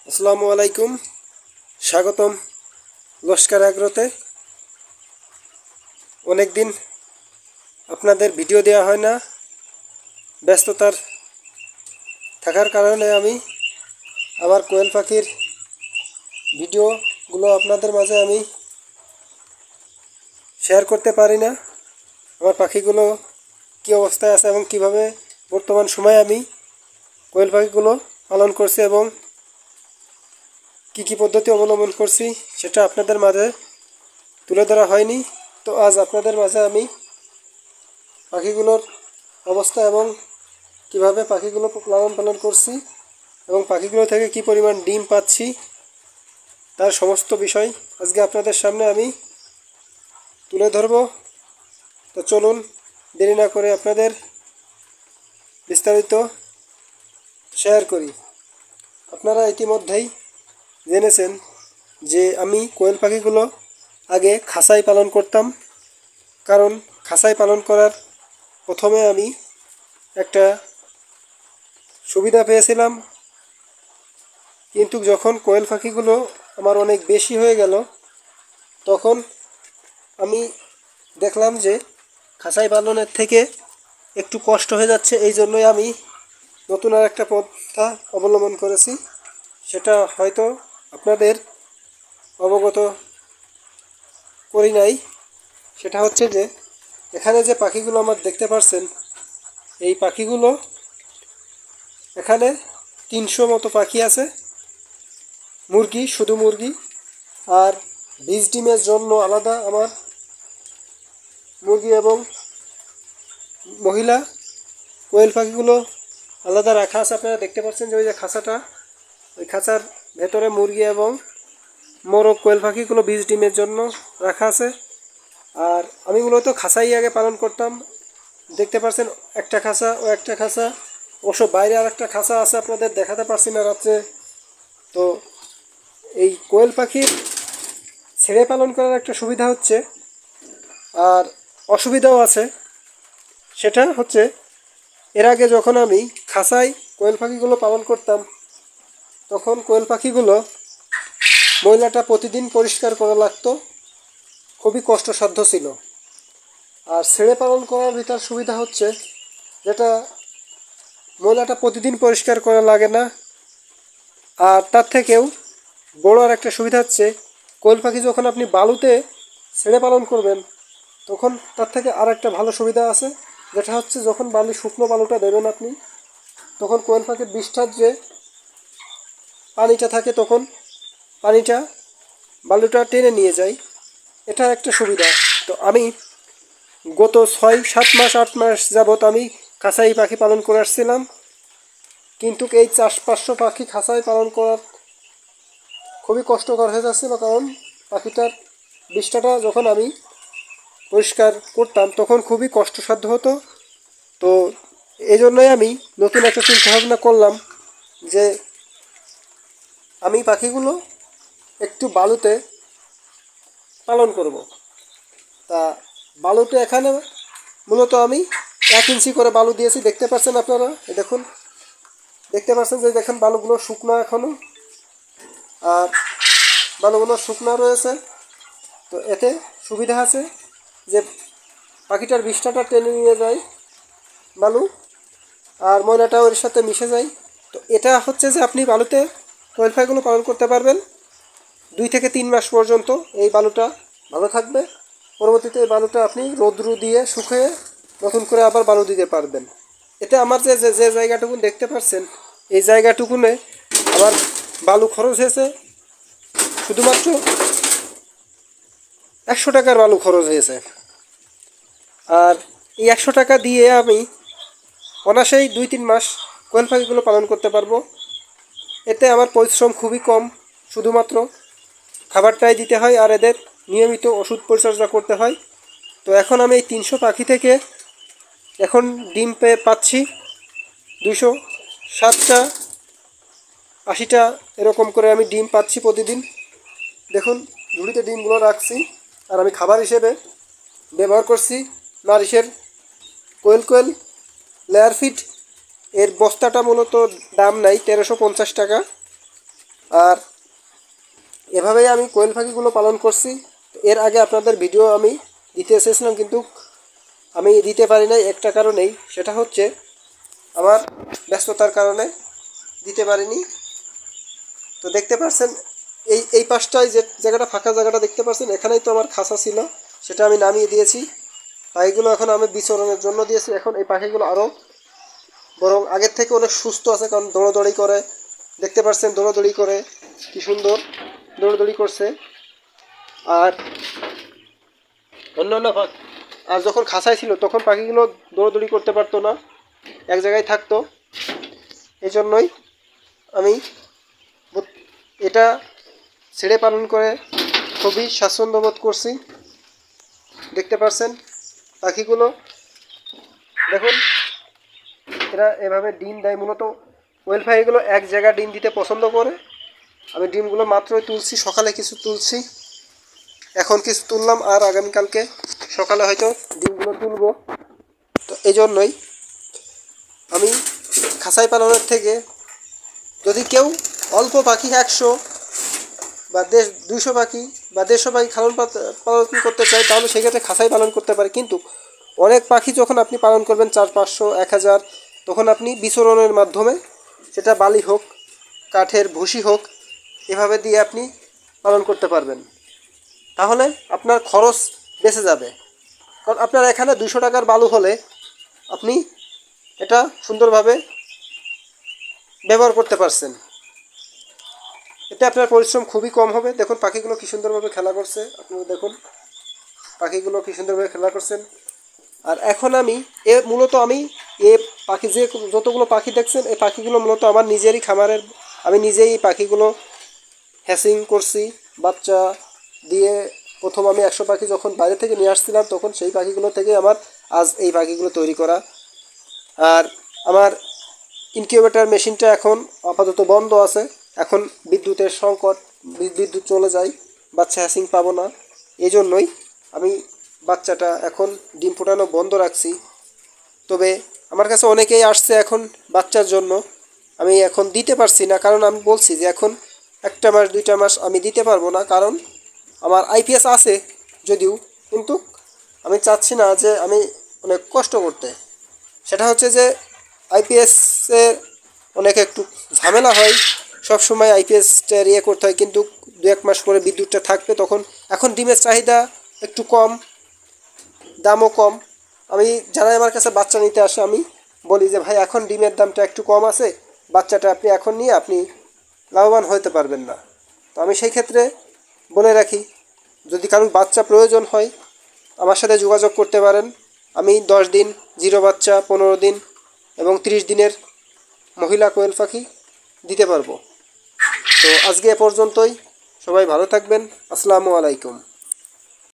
আসসালামু আলাইকুম, স্বাগতম লস্কর এগ্রোতে। অনেক দিন আপনাদের ভিডিও দেওয়া হয় না, ব্যস্ততার থাকার কারণে আমি আমার কোয়েল পাখির ভিডিওগুলো আপনাদের মাঝে আমি শেয়ার করতে পারি না। আমার পাখিগুলো কী অবস্থায় আছে এবং কিভাবে বর্তমান সময়ে আমি কোয়েল পাখিগুলো পালন করছি এবং কী পদ্ধতি অবলম্বন করছি সেটা আপনাদের মাঝে তুলে ধরা হয়নি। তো আজ আপনাদের মাঝে আমি পাখিগুলোর অবস্থা এবং কিভাবে পাখিগুলো লালন পালন করছি এবং পাখিগুলো থেকে কি পরিমাণ ডিম পাচ্ছি তার সমস্ত বিষয় আজকে আপনাদের সামনে আমি তুলে ধরব। তো চলুন দেরি না করে আপনাদের বিস্তারিত শেয়ার করি। আপনারা ইতিমধ্যেই জেনেছেন যে আমি কোয়েল পাখিগুলো আগে খাঁচায় পালন করতাম, কারণ খাঁচায় পালন করার প্রথমে আমি একটা সুবিধা পেয়েছিলাম, কিন্তু যখন কোয়েল পাখিগুলো আমার অনেক বেশি হয়ে গেল তখন আমি দেখলাম যে খাঁচাই পালনের থেকে একটু কষ্ট হয়ে যাচ্ছে। এই জন্যই আমি নতুন আর একটা পন্থা অবলম্বন করেছি, সেটা হয়তো আপনাদের অবগত করি নাই। সেটা হচ্ছে যে এখানে যে পাখিগুলো আমার দেখতে পাচ্ছেন, এই পাখিগুলো এখানে 300 মতো পাখি আছে, মুরগি, শুধু মুরগি। আর বীজ ডিমের জন্য আলাদা আমার মুরগি এবং মহিলা কোয়েল পাখিগুলো আলাদা রাখা আছে। আপনারা দেখতে পাচ্ছেন যে ওই যে খাঁচাটা, ওই খাঁচার ভেতরে মুরগি এবং মোরগ কোয়েল পাখিগুলো বীজ ডিমের জন্য রাখা আছে। আর আমি মূলত খাঁচাই আগে পালন করতাম। দেখতে পাচ্ছেন একটা খাঁচা ও একটা খাঁচা, অবশ্য বাইরে আর একটা খাঁচা আছে, আপনাদের দেখাতে পারছি না রাত্রে। তো এই কোয়েল পাখির ছেড়ে পালন করার একটা সুবিধা হচ্ছে, আর অসুবিধাও আছে। সেটা হচ্ছে এর আগে যখন আমি খাঁচায় কোয়েল পাখিগুলো পালন করতাম তখন কোয়েল পাখিগুলো ময়লাটা প্রতিদিন পরিষ্কার করা লাগতো, খুবই কষ্টসাধ্য ছিল। আর ছেড়ে পালন করার ভিতর সুবিধা হচ্ছে যেটা ময়লাটা প্রতিদিন পরিষ্কার করা লাগে না। আর তার থেকেও বড় আর একটা সুবিধা হচ্ছে কোয়েল পাখি যখন আপনি বালুতে ছেড়ে পালন করবেন তখন তার থেকে আর একটা ভালো সুবিধা আছে, যেটা হচ্ছে যখন শুকনো বালুটা দেবেন আপনি, তখন কোয়েল পাখির বিষ্ঠার যে পানিটা থাকে তখন পানিটা বালুটা টেনে নিয়ে যায়। এটা একটা সুবিধা। তো আমি গত 6-7 মাস 8 মাস যাবৎ আমি খাঁচাই পাখি পালন করে আসছিলাম, কিন্তু এই 400-500 পাখি খাঁচাই পালন করার খুবই কষ্টকর হয়ে যাচ্ছিল, কারণ পাখিটার বিষ্ঠাটা যখন আমি পরিষ্কার করতাম তখন খুবই কষ্টসাধ্য হতো। তো এই জন্যই আমি নতুন একটা চিন্তা ভাবনা করলাম যে আমি পাখিগুলো একটু বালুতে পালন করব। তা বালুটা এখানে মূলত আমি 1 ইঞ্চি করে বালু দিয়েছি, দেখতে পাচ্ছেন আপনারা। দেখুন, দেখতে পাচ্ছেন যে দেখেন বালুগুলো শুকনো এখনও, আর বালুগুলো শুকনো রয়েছে। তো এতে সুবিধা আছে যে পাখিটার বিষ্ঠাটা টেনে নিয়ে যায় বালু, আর ময়লাটাও এর সাথে মিশে যায়। তো এটা হচ্ছে যে আপনি বালুতে কোয়েল পাখিগুলো পালন করতে পারবেন 2 থেকে 3 মাস পর্যন্ত। এই বালুটা ভালো থাকবে, পরবর্তীতে এই বালুটা আপনি রোদ্রু দিয়ে শুকিয়ে নতুন করে আবার বালু দিতে পারবেন। এতে আমার যে যে জায়গাটুকু দেখতে পাচ্ছেন, এই জায়গাটুকুনে আমার বালু খরচ হয়েছে শুধুমাত্র 100 টাকার বালু খরচ হয়েছে। আর এই 100 টাকা দিয়ে আমি অনায়াসেই 2-3 মাস কোয়েল পাখিগুলো পালন করতে পারবো। এতে আমার পরিশ্রম খুবই কম, শুধুমাত্র খাবারটাই দিতে হয় আর এদের নিয়মিত ওষুধ পরিচর্যা করতে হয়। তো এখন আমি এই 300 পাখি থেকে এখন ডিম পাচ্ছি 260টা 80টা এরকম করে আমি ডিম পাচ্ছি প্রতিদিন। দেখুন, ঝুড়িতে ডিমগুলো রাখছি, আর আমি খাবার হিসেবে ব্যবহার করছি নারিশের কোয়েল লেয়ার ফিড। এর বস্তাটা মূলত দাম নাই 1350 টাকা, আর এভাবেই আমি কোয়েল পাখিগুলো পালন করছি। এর আগে আপনাদের ভিডিও আমি দিতে এসেছিলাম, কিন্তু আমি দিতে পারি নাই একটা কারণেই, সেটা হচ্ছে আমার ব্যস্ততার কারণে দিতে পারিনি। তো দেখতে পাচ্ছেন এই পাশটায় যে জায়গাটা ফাঁকা জায়গাটা দেখতে পাচ্ছেন, এখানেই তো আমার খাঁচা ছিল, সেটা আমি নামিয়ে দিয়েছি। পাখিগুলো এখন আমি বিচরণের জন্য দিয়েছি। এখন এই পাখিগুলো আরও বরং আগের থেকে অনেক সুস্থ আছে, কারণ দৌড়াদৌড়ি করে, দেখতে পাচ্ছেন দৌড়াদৌড়ি করে কি সুন্দর দৌড়াদৌড়ি করছে। আর অন্যান্য আর যখন খাঁচায় ছিল তখন পাখিগুলো দৌড়াদৌড়ি করতে পারতো না, এক জায়গায় থাকতো। এই জন্যই আমি এটা ছেড়ে পালন করে খুবই স্বাচ্ছন্দ্য বোধ করছি। দেখতে পাচ্ছেন পাখিগুলো, দেখুন এরা এভাবে ডিম দেয়। মূলত কোয়েল পাখিগুলো এক জায়গায় ডিম দিতে পছন্দ করে। আমি ডিমগুলো মাত্রই তুলছি, সকালে কিছু তুলছি, এখন কিছু তুললাম, আর আগামীকালকে সকালে হয়তো ডিমগুলো তুলবো। তো এই জন্যই আমি খাঁচাই পালনের থেকে, যদি কেউ অল্প পাখি 100 বা 200 পাখি বা 150 পাখি পালন করতে চায়, তাহলে সেক্ষেত্রে খাঁচাই পালন করতে পারে। কিন্তু অনেক পাখি যখন আপনি পালন করবেন 400-500 1000, তখন আপনি বিচরণের মাধ্যমে, সেটা বালি হোক কাঠের ভুসি হোক, এভাবে দিয়ে আপনি পালন করতে পারবেন। তাহলে আপনার খরচ বেঁচে যাবে। কারণ আপনার এখানে 200 টাকার বালু হলে আপনি এটা সুন্দরভাবে ব্যবহার করতে পারছেন। এতে আপনার পরিশ্রম খুবই কম হবে। দেখুন পাখিগুলো কী সুন্দরভাবে খেলা করছে, আপনারা দেখুন পাখিগুলো কী সুন্দরভাবে খেলা করছেন। আর এখন আমি মূলত আমি পাখি যে যতগুলো পাখি দেখছেন, এই পাখিগুলো মূলত আমার নিজেরই খামারের। আমি নিজেই এই পাখিগুলো হ্যাচিং করছি বাচ্চা দিয়ে। প্রথম আমি 100 পাখি যখন বাইরে থেকে নিয়ে আসছিলাম, তখন সেই পাখিগুলো থেকে আমার আজ এই পাখিগুলো তৈরি করা। আর আমার ইনকিউবেটর মেশিনটা এখন আপাতত বন্ধ আছে। এখন বিদ্যুতের সংকট, বিদ্যুৎ চলে যায়, বাচ্চা হ্যাচিং পাবো না। এই জন্যই আমি বাচ্চাটা এখন ডিম ফোটানো বন্ধ রাখছি। তবে আমার কাছে অনেকেই আসছে এখন বাচ্চার জন্য, আমি এখন দিতে পারছি না, কারণ আমি বলছি যে এখন 1 মাস 2 মাস আমি দিতে পারবো না। কারণ আমার আইপিএস আছে যদিও, কিন্তু আমি চাচ্ছি না যে আমি অনেক কষ্ট করতে। সেটা হচ্ছে যে আইপিএসে অনেক একটু ঝামেলা হয়, সব সময় আইপিএসটা করতে হয়, কিন্তু 2-1 মাস পরে বিদ্যুৎটা থাকবে তখন। এখন ডিমের চাহিদা একটু কম, দামও কম। আমি যারাই আমার কাছে বাচ্চা নিতে আসে, আমি বলি যে ভাই এখন ডিমের দামটা একটু কম আছে, বাচ্চাটা আপনি এখন নিয়ে আপনি লাভবান হতে পারবেন না। তো আমি সেই ক্ষেত্রে বলে রাখি, যদি কারোর বাচ্চা প্রয়োজন হয় আমার সাথে যোগাযোগ করতে পারেন। আমি 10 দিন জিরো বাচ্চা, 15 দিন এবং 30 দিনের মহিলা কোয়েল পাখি দিতে পারবো। তো আজকে এ পর্যন্তই, সবাই ভালো থাকবেন। আসসালামু আলাইকুম।